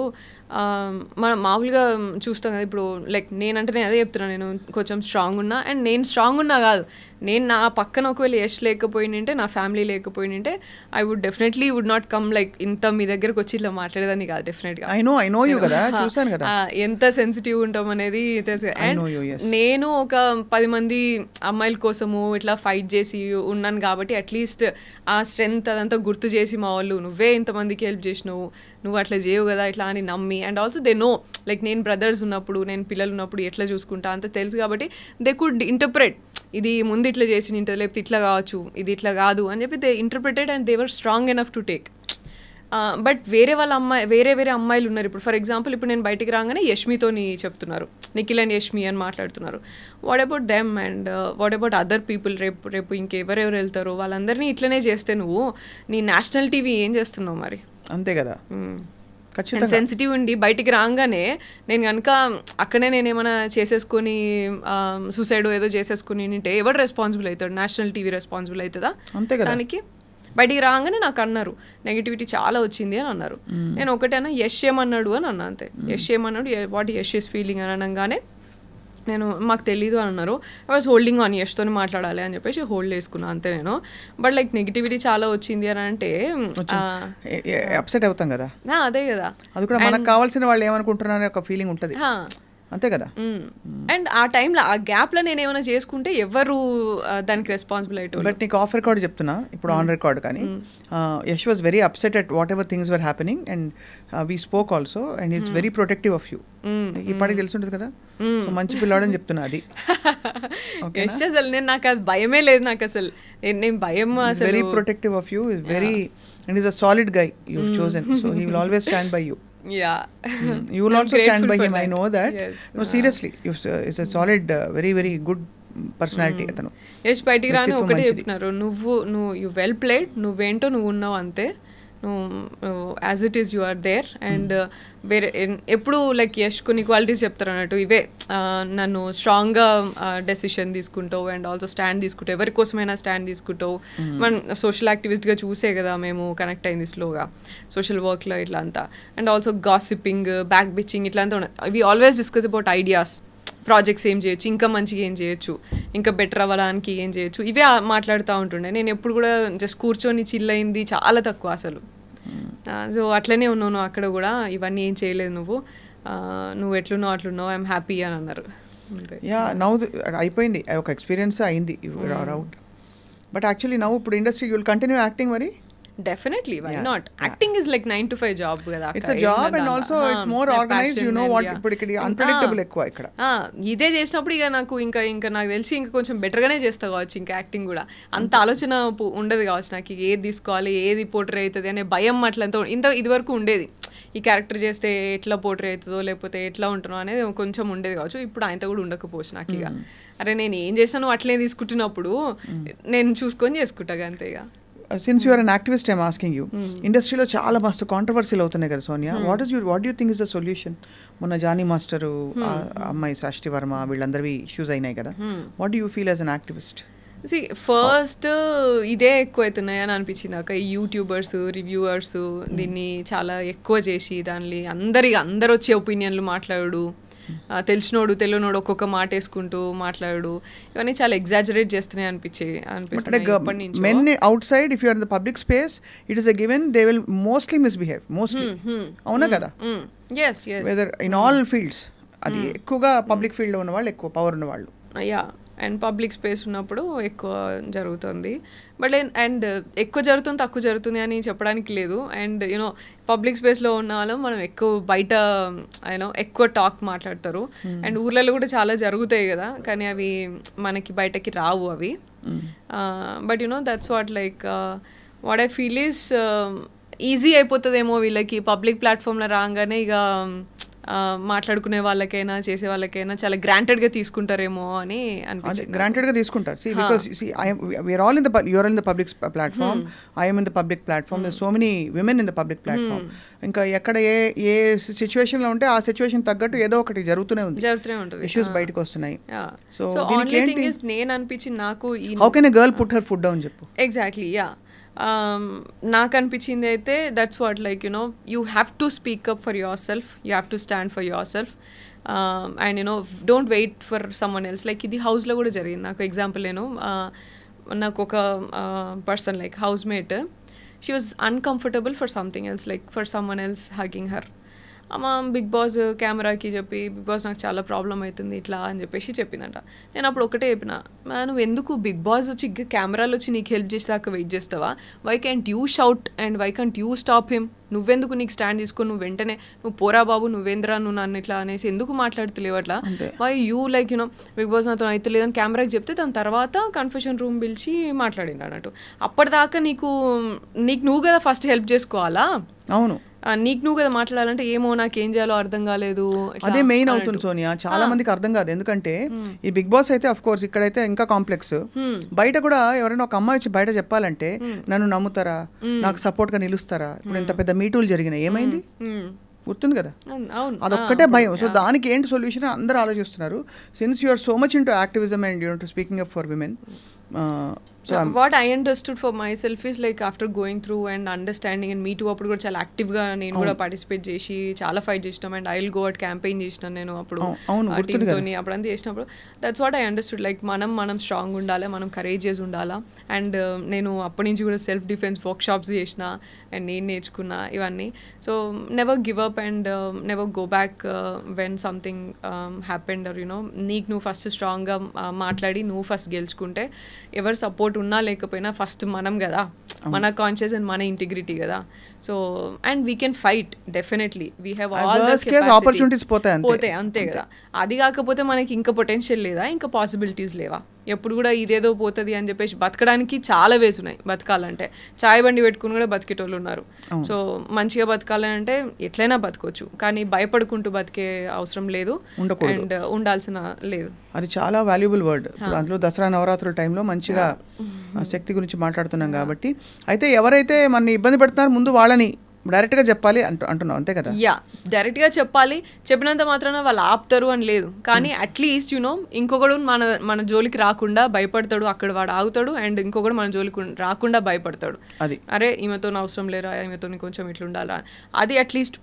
మనం మామూలుగా చూస్తాం కదా, ఇప్పుడు లైక్ నేనంటే నేను అదే చెప్తున్నా, నేను కొంచెం స్ట్రాంగ్ ఉన్నా, అండ్ నేను స్ట్రాంగ్ ఉన్నా కాదు, నేను నా పక్కన ఒకవేళ యష్ లేకపోయింటే, నా ఫ్యామిలీ లేకపోయింటే I would definitely would not come like ఇంత మీ దగ్గరకు వచ్చి ఇట్లా మాట్లాడేదాన్ని కాదు. డెఫినెట్గా ఐ నో యూ కదా, చూసాను కదా ఎంత సెన్సిటివ్ ఉంటాం అనేది తెలుసు. అండ్ నేను ఒక 10 మంది అమ్మాయిల కోసము ఇట్లా ఫైట్ చేసి ఉన్నాను కాబట్టి అట్లీస్ట్ ఆ స్ట్రెంగ్త్ అదంతా గుర్తు చేసి మా వాళ్ళు నువ్వే ఇంతమందికి హెల్ప్ చేసినావు, నువ్వు అట్లా చేయవు కదా ఇట్లా అని నమ్మి, and also they know like నేను బ్రదర్స్ ఉన్నప్పుడు, నేను పిల్లలు ఉన్నప్పుడు ఎట్లా చూసుకుంటా అంత తెలుసు కాబట్టి దే కుడ్ ఇంటర్ప్రెట్, ఇది ముందు ఇట్లా చేసి ఇంటర్ లేకపోతే ఇట్లా కావచ్చు, ఇది ఇట్లా కాదు అని చెప్పి they interpreted and they were strong enough to take. But వేరే అమ్మాయిలు ఉన్నారు. ఇప్పుడు ఫర్ ఎగ్జాంపుల్ ఇప్పుడు నేను బయటికి రాగానే యష్మితోని చెప్తున్నారు, నిఖిల్ అండ్ యష్మి అని మాట్లాడుతున్నారు. What about them and what about other people? రేపు ఇంకెవరెవరు వెళ్తారో వాళ్ళందరినీ ఇట్లనే చేస్తే నువ్వు నీ నేషనల్ టీవీ ఏం చేస్తున్నావు మరి? అంతే కదా. సెన్సిటివ్ ఉండి బయటికి రాగానే నేను కనుక అక్కడే నేను ఏమైనా చేసేసుకొని సూసైడ్ ఏదో చేసేసుకుని ఉంటే ఎవరు రెస్పాన్సిబుల్ అవుతాడు? నేషనల్ టీవీ రెస్పాన్సిబుల్ అవుతుందా దానికి? బయటికి రాగానే నాకు అన్నారు నెగిటివిటీ చాలా వచ్చింది అని అన్నారు. నేను ఒకటైనా యష్ ఏమన్నాడు అని అన్నా, అంతే. యష్ ఏమన్నాడు, వాట్ యష్ ఈస్ ఫీలింగ్ అని అనగానే నేను మాకు తెలీదు అని అన్నారు. ఐ వాజ్ హోల్డింగ్ ఆన్ యష్తో మాట్లాడాలి అని చెప్పేసి హోల్డ్ చేసుకున్నాను అంతే నేను. బట్ లైక్ నెగిటివిటీ చాలా వచ్చింది అని అంటే అప్సెట్ అవుతాం కదా. అదే కదా, అది కూడా మనకు కావాల్సిన వాళ్ళు ఏమనుకుంటున్నారనే ఒక ఫీలింగ్ ఉంటుంది. అంతే కదా. అండ్ ఆ టైంలో ఆ గ్యాప్లో నేను ఏమైనా చేసుకుంటే ఎవరు దానికి రెస్పాన్సిబుల్ అయ్యేటోళ్ళు. బట్ నీకు ఆఫ్ రికార్డ్ చెప్తున్నా ఇప్పుడు, ఆన్ రికార్డ్ కానీ, Yash was very upset at what ever things were happening and we spoke also and is very protective of you. ఇప్పటికి తెలుసుంటుంది కదా, సో మంచి పిల్లాడని చెప్తున్నా అది. యష్ అసలు నాకు అది భయమే లేదు, నాకు అసలు నేను భయం అసలు. Very protective of you, is very and is a solid guy you have chosen, so he will always stand by you. Yeah. You will also stand by him. I know that. Yes. No, seriously, it's a solid, very, very good personality. అతను యష్ బయటికి రాని ఒకటే చెప్తున్నారు, నువ్వు you well played, నువ్వేంటో నువ్వు ఉన్నావు అంతే, నువ్వు as it is you are there. And వేరే ఎప్పుడు లైక్ యష్ కొన్ని క్వాలిటీస్ చెప్తారు అన్నట్టు, ఇవే నన్ను స్ట్రాంగ్గా డెసిషన్ తీసుకుంటావు అండ్ ఆల్సో స్టాండ్ తీసుకుంటావు, ఎవరి కోసమైనా స్టాండ్ తీసుకుంటావు. మన సోషల్ యాక్టివిస్ట్గా చూసే కదా మేము కనెక్ట్ అయింది స్లోగా సోషల్ వర్క్లో ఇట్లా అంతా. And also gossiping, back bitching ఇట్లా అంతా ఉన్నది. We always discuss about ideas, projects ఏం చేయొచ్చు, ఇంకా మంచిగా ఏం చేయొచ్చు, ఇంకా బెటర్ అవ్వడానికి ఏం చేయొచ్చు, ఇవే మాట్లాడుతూ ఉంటుండే. నేను ఎప్పుడు కూడా జస్ట్ కూర్చొని చిల్ అయింది చాలా తక్కువ అసలు. సో అట్లనే ఉన్నావు అక్కడ కూడా, ఇవన్నీ ఏం చేయలేదు నువ్వు ఎట్లున్నావు అట్లున్నావు, ఐఎమ్ హ్యాపీ అని అన్నారు. యా నౌ అయిపోయింది, ఒక ఎక్స్పీరియన్స్ అయింది అవుట్. బట్ యాక్చువల్లీ నౌ ఇప్పుడు industry you will continue acting మరి? Definitely, why not? Acting is like 9 to 5 job kada. It's a job and also it's more organized, you know what, ఇప్పుడు ఇక్కడ unpredictable ఎక్కువ ఇక్కడ. ఇదే చేసినప్పుడు ఇక నాకు ఇంకా నాకు తెలిసి ఇంకా కొంచెం బెటర్గానే చేస్తా కావచ్చు ఇంకా యాక్టింగ్ కూడా. అంత ఆలోచన ఉండదు కావచ్చు నాకు, ఏది తీసుకోవాలి, ఏది పోర్ట్రే అవుతుంది అనే భయం అట్లంతా ఇదివరకు ఉండేది. ఈ క్యారెక్టర్ చేస్తే ఎట్లా పోర్ట్రే అవుతుందో లేకపోతే ఎట్లా ఉంటుందో అనేది కొంచెం ఉండేది కావచ్చు. ఇప్పుడు ఆయనతో కూడా ఉండకపోవచ్చు నాకు. ఇక అరే నేను ఏం చేస్తాను అట్లే తీసుకుంటున్నప్పుడు నేను చూసుకొని చేసుకుంటా అంతే. ఇక since you're an activist I'm asking you, ఇండస్ట్రీలో చాలా మస్తు కాంట్రవర్సీలు అవుతున్నాయి కదా Sonia, what do think is the solution? మొన్న జానీ మాస్టరు, అమ్మాయి సాష్టి వర్మ, వీళ్ళందరివి ఇష్యూస్ అయినాయి కదా, what do you feel as an activist? First ఇదే ఎక్కువ అవుతున్నాయి అని అనిపించింది నాకు. ఈ యూట్యూబర్స్, రివ్యూవర్స్ దీన్ని చాలా ఎక్కువ చేసి దాన్ని అందరు వచ్చే ఒపీనియన్లు మాట్లాడు, తెలిసినోడు తెలియనోడు ఒక్కొక్క మాట వేసుకుంటూ మాట్లాడు, ఇవన్నీ చాలా ఎగ్జాజరేట్ చేస్తున్నాయి అనిపించింది. Men outside if you are in the public space it is a given they will mostly misbehave, mostly. అవునా కదా? వెదర్ ఇన్ ఆల్ ఫీల్డ్స్, అది ఎక్కువగా పబ్లిక్ ఫీల్డ్లో ఉన్న వాళ్ళు, ఎక్కువ పవర్ ఉన్న వాళ్ళు. యా, అండ్ పబ్లిక్ స్పేస్ ఉన్నప్పుడు ఎక్కువ జరుగుతుంది. బట్ అండ్ ఎక్కువ జరుగుతుంది తక్కువ జరుగుతుంది అని చెప్పడానికి లేదు. అండ్ యూనో పబ్లిక్ స్పేస్లో ఉన్న వాళ్ళు మనం ఎక్కువ బయట ఎక్కువ టాక్ మాట్లాడతారు. అండ్ ఊర్లలో కూడా చాలా జరుగుతాయి కదా, కానీ అవి మనకి బయటకి రావు అవి. But that's what like what I feel is easy అయిపోతుందేమో వీళ్ళకి పబ్లిక్ ప్లాట్ఫామ్లో రాగానే. ఇక మాట్లాడుకునే వాళ్ళకైనా చేసే వాళ్ళకైనా చాలా గ్రాంటెడ్గా తీసుకుంటారేమో అని అనిపించింది. గ్రాంటెడ్గా తీసుకుంటారు. See, because we are all in the, you are in the public platform, I am in the public platform, there's so many women in the public platform. ఇంకా ఎక్కడ ఏ సిచ్యువేషన్లో ఉంటే ఆ సిచ్యువేషన్ తగ్గట్టు ఏదో ఒకటి జరుగుతూనే ఉంటుంది, ఇష్యూస్ బయటకు వస్తున్నాయి. సో నేను అనిపించింది నాకు, how can a girl put her foot down చెప్పు. Exactly, yeah. నాకు అనిపించింది అయితే that's what like you have to speak up for yourself, you have to stand for yourself. And don't wait for someone else. Like ఇది హౌస్లో కూడా జరిగింది నాకు. Example నాకు ఒక person like housemate, she was uncomfortable for something else, like for someone else hugging her. అమ్మ big boss కెమెరాకి చెప్పి, బిగ్ బాస్ నాకు చాలా ప్రాబ్లం అవుతుంది ఇట్లా అని చెప్పేసి చెప్పిందంట. నేను అప్పుడు ఒకటే చెప్పిన, నువ్వు ఎందుకు బిగ్ బాస్ వచ్చి కెమెరాలు వచ్చి నీకు హెల్ప్ చేసేదాకా వెయిట్ చేస్తావా? Why can't you shout and why can't you stop him? నువ్వెందుకు నీకు స్టాండ్ తీసుకొని నువ్వు వెంటనే నువ్వు పోరా బాబు నువ్వేంద్రా నువ్వు నన్ను ఇట్లా అనేసి ఎందుకు మాట్లాడుతలేవు అట్లా? Why you like Bigg Boss నాతో అయితే లేదని కెమెరాకి చెప్తే దాని తర్వాత కన్ఫెషన్ రూమ్ పిలిచి మాట్లాడింది అన్నట్టు. అప్పటిదాకా నీకు నువ్వు కదా ఫస్ట్ హెల్ప్ చేసుకోవాలా? అవును, నీకు నువ్వు కదా మాట్లాడాలంటే ఏమో నాకేం చేయాలో అర్థం కాలేదు. అదే మెయిన్ అవుతుంది సోనియా, చాలా మందికి అర్థం కాదు. ఎందుకంటే ఈ బిగ్ బాస్ అయితే అఫ్ కోర్స్ ఇక్కడైతే ఇంకా కాంప్లెక్స్. బయట కూడా ఎవరైనా ఒక అమ్మాయి వచ్చి బయట చెప్పాలంటే నన్ను నమ్ముతారా, నాకు సపోర్ట్ గా నిలుస్తారా? ఇప్పుడు ఇంత పెద్ద మీటూలు జరిగినాయి, ఏమైంది గుర్తుంది కదా? అదొక్కటే భయం. సో దానికి ఏంటి సొల్యూషన్ అందరూ ఆలోచిస్తున్నారు. Since you are so much into activism and to speaking up for women, what I understood for myself is like after going through and understanding and me too అప్పుడు కూడా చాలా యాక్టివ్గా నేను కూడా పార్టిసిపేట్ చేసి చాలా ఫైట్ చేసినాం and I will go at campaign చేసినాను నేను అప్పుడు టీమ్తోని అప్పుడంతా చేసినప్పుడు that's what I understood like మనం స్ట్రాంగ్ ఉండాలి, మనం కరేజియస్ ఉండాలా. అండ్ నేను అప్పటి నుంచి కూడా సెల్ఫ్ డిఫెన్స్ వర్క్ షాప్స్ చేసిన అండ్ నేను నేర్చుకున్నా ఇవన్నీ. So never give up and never go back when something happened or you know నీకు నువ్వు ఫస్ట్ స్ట్రాంగ్గా మాట్లాడి నువ్వు ఫస్ట్ గెలుచుకుంటే ఎవరు సపోర్ట్ ఉన్నా లేకపోయినా ఫస్ట్ మనం కదా, మన కాన్షియస్ అండ్ మన ఇంటిగ్రిటీ కదా. So and we can fight definitely, we have all the opportunities పోతే అంతే కదా. అది కాకపోతే మనకి ఇంకా పొటెన్షియల్ లేదా, ఇంకా పాసిబిలిటీస్ లేవా? ఎప్పుడు కూడా ఇదేదో పోతుంది అని చెప్పేసి బతకడానికి చాలా వేస్ ఉన్నాయి. బతకాలంటే చాయ్ బండి పెట్టుకుని కూడా బతికేటోళ్ళు ఉన్నారు. సో మంచిగా బతకాలంటే ఎట్లయినా బతకొచ్చు, కానీ భయపడుకుంటూ బతికే అవసరం లేదు అండ్ ఉండాల్సిన లేదు. అది చాలా వాల్యుబుల్ వర్డ్. అందులో దసరా నవరాత్రుల టైంలో మంచిగా శక్తి గురించి మాట్లాడుతున్నాం కాబట్టి. అయితే ఎవరైతే మన ఇబ్బంది పెడుతున్నారో ముందు వాళ్ళని డైరెక్ట్గా చెప్పాలి అంటున్నావు, అంతే కదా? యా, డైరెక్ట్గా చెప్పాలి. చెప్పినంత మాత్రాన వాళ్ళు ఆపుతారు అని లేదు, కానీ అట్లీస్ట్ యూనో ఇంకొకడు మన జోలికి రాకుండా భయపడతాడు, అక్కడ వాడు ఆగుతాడు. అండ్ ఇంకొకడు మన జోలికి రాకుండా భయపడతాడు. అది అరే ఈమెతో అవసరం లేరా, ఈమెతో కొంచెం ఇట్లా ఉండాలా, అది at least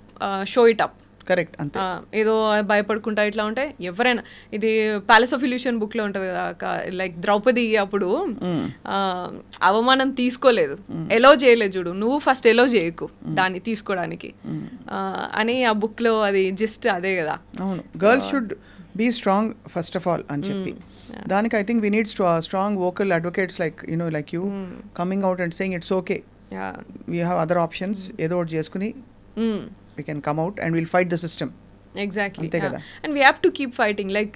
show it up. Correct. అంతే. ఏదో భయపడుకుంటా ఇట్లా ఉంటే ఎవరైనా, ఇది ప్యాలెస్ ఆఫ్ ఇల్యూషన్ బుక్ లో ఉంటది కదా, లైక్ ద్రౌపది అప్పుడు అవమానం తీసుకోలేదు, ఎలో చేయలేదు చూడు, నువ్వు ఫస్ట్ ఎలో చేయకు దాన్ని తీసుకోవడానికి అని ఆ బుక్ లో అది జస్ట్ అదే కదా. అవును, girls should be strong first of all అని చెప్పి. దానికి I think we need strong vocal advocates like like you coming out and saying it's okay, we have other options, ఏదో ఒకటి చేసుకుని we can come out and we'll fight the system. Exactly. And we have to keep fighting. Like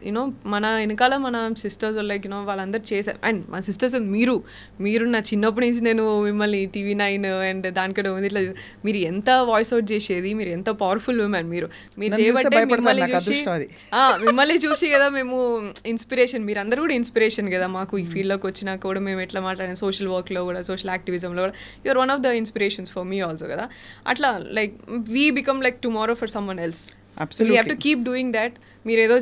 మన వెనకాల మన sisters like వాళ్ళందరూ చేశారు. And మన sisters మీరు నా చిన్నప్పటి నుంచి నేను మిమ్మల్ని TV9 అండ్ దానికంటే ఉంది ఇట్లా మీరు ఎంత వాయిస్ అవుట్ చేసేది, మీరు ఎంత పవర్ఫుల్ ఉమెన్, మీరు చేయబట్టే మిమ్మల్ని చూసి కదా మేము ఇన్స్పిరేషన్, మీరు అందరూ కూడా ఇన్స్పిరేషన్ కదా మాకు. ఈ ఫీల్డ్లోకి వచ్చినాక కూడా మేము ఎట్లా మాట్లాడాం, సోషల్ వర్క్లో కూడా, సోషల్ యాక్టివిజంలో కూడా you are one of the inspirations for me also కదా. అట్లా like we become like tomorrow for someone else. Absolutely. We have to keep doing that. మీరు ఏదో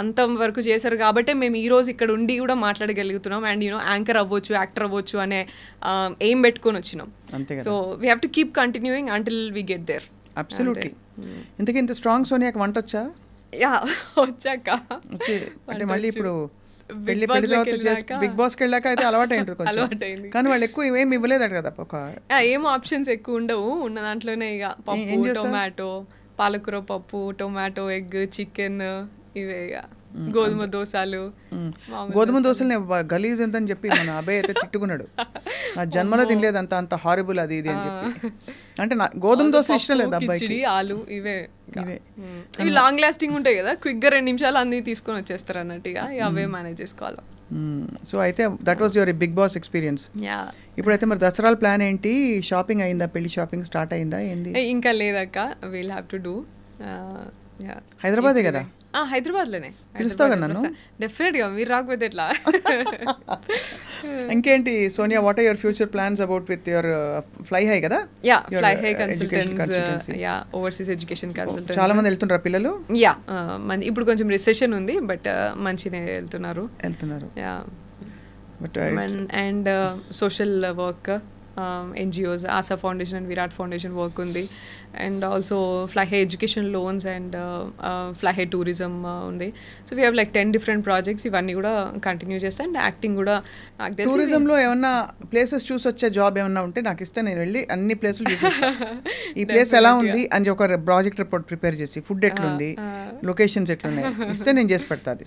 అంత వరకు చేశారు కాబట్టి మేము ఈ రోజు ఇక్కడ ఉండి కూడా మాట్లాడగలుగుతున్నాం అండ్ యాంకర్ అవ్వచ్చు, యాక్టర్ అవ్వచ్చు అనే ఎయిమ్ పెట్టుకొని వచ్చినాం. So we have to keep continuing until we get there. Absolutely. ఇంతకీ ఇంత స్ట్రాంగ్ సోనియాకి వంట వచ్చా? యా, వచ్చాక. అంటే మళ్ళీ ఇప్పుడు బిగ్ బాస్కి వెళ్ళాక అయితే అలవాటు అయింది, కానీ వాళ్ళు ఎక్కువ ఏమి ఇవ్వలేదట కదా. ఏం ఆప్షన్స్ ఎక్కువ ఉండవు, ఉన్న దాంట్లోనే ఇక పప్పు, టొమాటో, పాలకూర పప్పు, టొమాటో, ఎగ్, చికెన్, ఇవే గోధుమ దోశలు. గోధుమ దోశలు గలీజ్ ఎంతని చెప్పి మన అబ్బాయి అయితే తిట్టుకున్నాడు, ఆ జన్మలో తినలేదు అంత హారబుల్ అది ఇది అని చెప్పి. అంటే గోధుమ దోశ ఇష్టం లేదు అబ్బాయికి. ఆలు ఇవే ఇవి లాంగ్ లాస్టింగ్ ఉంటాయి కదా, క్విక్గా 2 నిమిషాలు అన్ని తీసుకొని వచ్చేస్తారు అన్నట్టుగా, అవే మేనేజ్ చేసుకోవాలి. సో అయితే that was your Bigg Boss experience. ఇప్పుడైతే మరి దసరా ప్లాన్ ఏంటి? షాపింగ్ అయిందా? పెళ్లి షాపింగ్ స్టార్ట్ అయిందా? ఏంది? ఇంకా లేదక్క, విల్ హ్యావ్ టు డూ. హైదరాబాదే కదా? హైదరాబాద్లోనే. పిలుస్తావు కదా నన్ను? డెఫినెట్గా, మీరు రాకపోతే ఎట్లా. ఇంకేంటి Sonia, what are your future plans about with your fly high కదా? Yeah, fly high consultants, yeah, overseas education consultants. చాలా మంది వెళ్తున్నారు పిల్లలు? యా, ఇప్పుడు కొంచెం రిసెషన్ ఉంది బట్ మంచిగా వెళ్తున్నారు. Yeah, and social work, NGOs, Asha foundation and Virat foundation work ఉంది. And also fly high education loans and fly high tourism ఉంది. So we have like 10 different projects. ఇవన్నీ కూడా కంటిన్యూ చేస్తాను. అండ్ యాక్టింగ్ కూడా. టూరిజంలో ఏమన్నా ప్లేసెస్ చూసి వచ్చే జాబ్ ఏమన్నా ఉంటే నాకు ఇస్తే నేను వెళ్ళి అన్ని ప్లేసులు చూసి ఈ ప్లేస్ ఎలా ఉంది అని ఒక ప్రాజెక్ట్ రిపోర్ట్ ప్రిపేర్ చేసి, ఫుడ్ ఎట్లుంది, లొకేషన్స్ ఎట్లున్నాయి ఇస్తే నేను చేసి పెడతాను.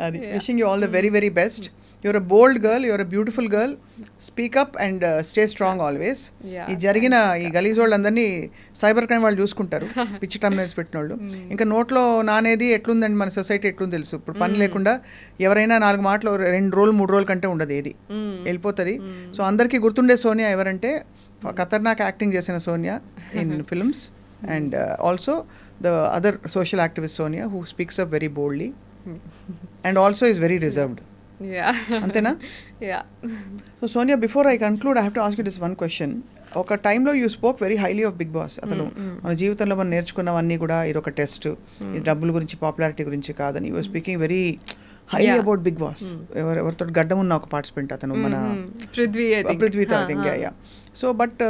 అది. Wishing you all the very very best. You're a bold girl, you're a beautiful girl. Speak up and stay strong always. ఈ జరిగిన ఈ గలీజ్ వాళ్ళు అందరినీ సైబర్ క్రైమ్ వాళ్ళు చూసుకుంటారు, పిచ్చి టర్మినల్స్ పెట్టిన వాళ్ళు. ఇంకా నోట్లో నానేది ఎట్లుందండి మన సొసైటీ ఎట్లుంది తెలుసు. ఇప్పుడు పని లేకుండా ఎవరైనా 4 మాటలు 2 రోజులు 3 రోజుల కంటే ఉండదు, ఏది వెళ్ళిపోతుంది. సో అందరికీ గుర్తుండే సోనియా ఎవరంటే ఖతర్నాక్ యాక్టింగ్ చేసిన Sonia in films, and also the other social activist Sonia who speaks up very boldly and also is very reserved. అంతేనా? So Sonia, before I conclude I have to ask you this one question. ఒక టైంలో you spoke very highly of big boss. అసలు మన జీవితంలో మనం నేర్చుకున్నవన్నీ కూడా ఇది ఒక టెస్ట్, ఇది డబ్బుల గురించి పాపులారిటీ గురించి కాదని. You are speaking very high about Bigg Boss. ఎవరితో గడ్డం ఉన్న ఒక పార్టిసిపెంట్ అతను మన పృథ్వీతో ఐ థింక్. సో బట్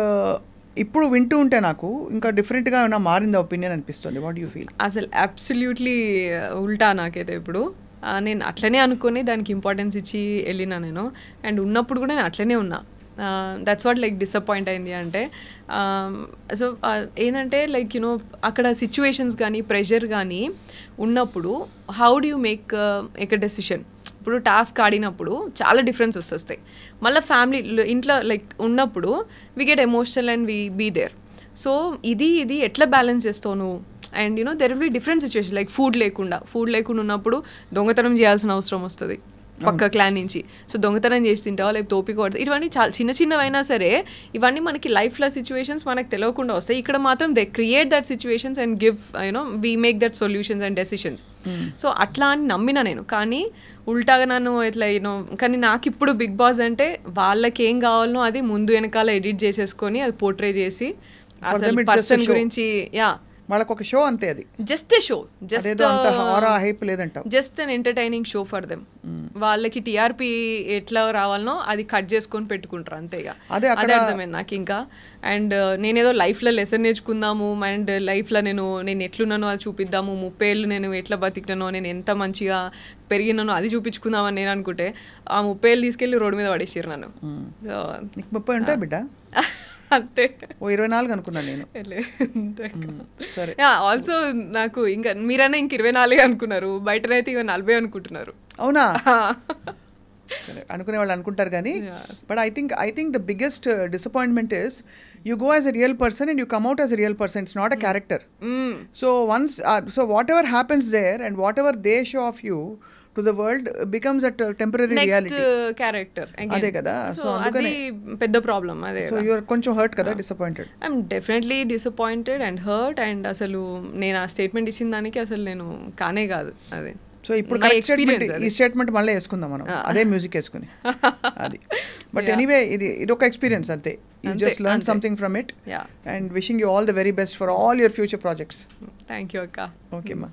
ఇప్పుడు వింటూ ఉంటే నాకు ఇంకా డిఫరెంట్గా ఏమైనా మారింది ఒపీనియన్ అనిపిస్తుంది. What you feel? అసలు అబ్సల్యూట్లీ ఉల్టా నాకైతే ఇప్పుడు. నేను అట్లనే అనుకొని దానికి ఇంపార్టెన్స్ ఇచ్చి వెళ్ళినా నేను. అండ్ ఉన్నప్పుడు కూడా నేను అట్లనే ఉన్నా. దట్స్ వాట్ లైక్ డిసప్పాయింట్ అయింది అంటే. సో ఏంటంటే లైక్ యూనో అక్కడ సిచ్యువేషన్స్ కానీ ప్రెషర్ కానీ ఉన్నప్పుడు how do you make a decision. ఇప్పుడు టాస్క్ ఆడినప్పుడు చాలా డిఫరెన్సెస్ వస్తాయి. మళ్ళీ ఫ్యామిలీ ఇంట్లో లైక్ ఉన్నప్పుడు we get emotional and we be there. So ఇది ఎట్లా బ్యాలెన్స్ చేస్తావు నువ్వు? And you know there will be different situation. Like food లేకుండా ఉన్నప్పుడు దొంగతనం చేయాల్సిన అవసరం వస్తుంది పక్క క్లాన్ నుంచి. సో దొంగతనం చేసి తింటావా, లేకపోతే తోపిక కొడతా, ఇవన్నీ చాలా చిన్నవైనా సరే ఇవన్నీ మనకి లైఫ్లో సిచ్యువేషన్స్ మనకు తెలియకుండా వస్తాయి. ఇక్కడ మాత్రం they create that situations and give you know we make that solutions and decisions. So అట్లా అని నమ్మిన నేను. కానీ ఉల్టాగా నన్ను ఇట్లా యూనో కానీ నాకు ఇప్పుడు బిగ్ బాస్ అంటే వాళ్ళకి ఏం కావాలనో అది ముందు వెనకాల ఎడిట్ చేసేసుకొని అది పోర్ట్రే చేసి అసలు పర్సన్ గురించి వాళ్ళకి ఒక షో అంతే, అది just show, just an entertaining show for them. వాళ్ళకి టీఆర్పీ ఎట్లా రావాలనో అది కట్ చేసుకొని పెట్టుకుంటారు అంతే. ఇక అదే అర్థమైంది నాకు ఇంకా. అండ్ నేనేదో లైఫ్లో లెసన్ నేర్చుకుందాము అండ్ లైఫ్లో నేను ఎట్లున్నానో అది చూపిద్దాము, 30 ఏళ్ళు నేను ఎట్లా బతికినానో, నేను ఎంత మంచిగా పెరిగినానో అది చూపించుకుందామని నేను అనుకుంటే ఆ 30 ఏళ్ళు తీసుకెళ్ళి రోడ్డు మీద పడేసారు నన్ను. సో 30 ఉంటాయి బిడ్డ అంతే. 24 అనుకున్నాను నేను. సరే. ఆల్సో నాకు ఇంకా మీరైనా ఇంక 24 అనుకున్నారు, బయటనైతే ఇక 40 అనుకుంటున్నారు. అవునా? అనుకునే వాళ్ళు అనుకుంటారు కానీ but I think the biggest disappointment is you go as a real person and you come out as a real person. It's not a character. So once so whatever happens there and whatever they show of you to the world becomes a temporary reality. Next character again. Ade kada. So adi pedda problem ade. So you are koncham hurt kada, disappointed. I'm definitely disappointed and hurt and asalu nenu aa statement ichina daniki asalu nenu kaane kaadu ade. So ఇప్పుడు ఈ statement మళ్ళీ వేసుకుందాం మనం, అదే music వేసుకుని అది. But anyway ఇది ఒక ఎక్స్పీరియన్స్ అంతే. You just learn something from it and wishing you all the very best for all your future projects. Thank you అక్క. ఓకే అమ్మా.